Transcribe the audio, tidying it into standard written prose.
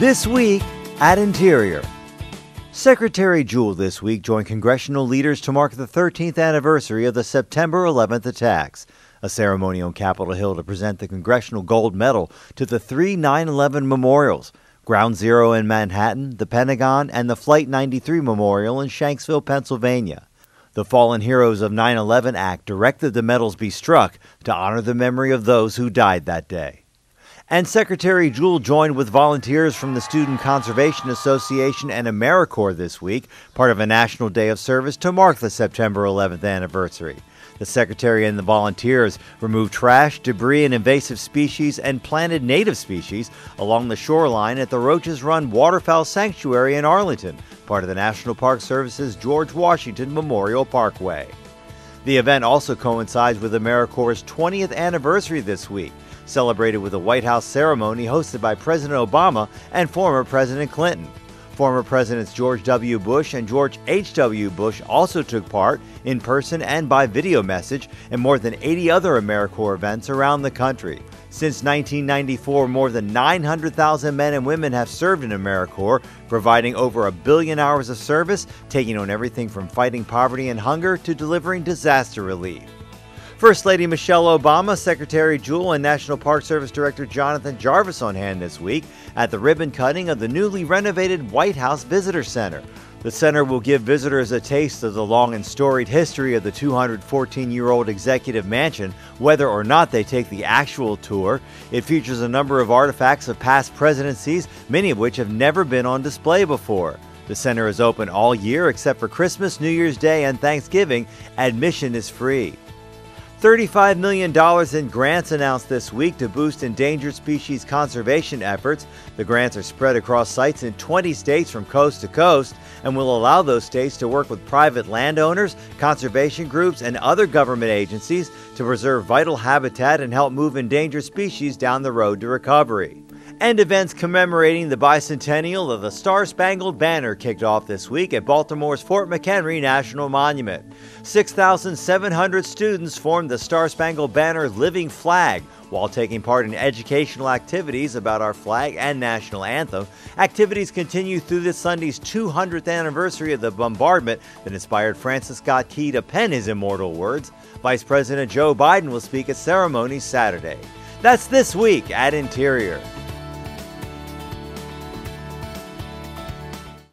This week at Interior. Secretary Jewell this week joined congressional leaders to mark the 13th anniversary of the September 11th attacks. A ceremony on Capitol Hill to present the Congressional Gold Medal to the three 9/11 memorials: Ground Zero in Manhattan, the Pentagon, and the Flight 93 Memorial in Shanksville, Pennsylvania. The Fallen Heroes of 9/11 Act directed the medals be struck to honor the memory of those who died that day. And Secretary Jewell joined with volunteers from the Student Conservation Association and AmeriCorps this week, part of a National Day of Service to mark the September 11th anniversary. The Secretary and the volunteers removed trash, debris, and invasive species and planted native species along the shoreline at the Roaches Run Waterfowl Sanctuary in Arlington, part of the National Park Service's George Washington Memorial Parkway. The event also coincides with AmeriCorps' 20th anniversary this week, celebrated with a White House ceremony hosted by President Obama and former President Clinton. Former Presidents George W. Bush and George H.W. Bush also took part in person and by video message in more than 80 other AmeriCorps events around the country. Since 1994, more than 900,000 men and women have served in AmeriCorps, providing over 1 billion hours of service, taking on everything from fighting poverty and hunger to delivering disaster relief. First Lady Michelle Obama, Secretary Jewell, and National Park Service Director Jonathan Jarvis on hand this week at the ribbon cutting of the newly renovated White House Visitor Center. The center will give visitors a taste of the long and storied history of the 214-year-old executive mansion, whether or not they take the actual tour. It features a number of artifacts of past presidencies, many of which have never been on display before. The center is open all year except for Christmas, New Year's Day, and Thanksgiving. Admission is free. $35 million in grants announced this week to boost endangered species conservation efforts. The grants are spread across sites in 20 states from coast to coast and will allow those states to work with private landowners, conservation groups, and other government agencies to preserve vital habitat and help move endangered species down the road to recovery. And events commemorating the bicentennial of the Star-Spangled Banner kicked off this week at Baltimore's Fort McHenry National Monument. 6,700 students formed the Star-Spangled Banner living flag while taking part in educational activities about our flag and national anthem. Activities continue through this Sunday's 200th anniversary of the bombardment that inspired Francis Scott Key to pen his immortal words. Vice President Joe Biden will speak at ceremonies Saturday. That's This Week at Interior.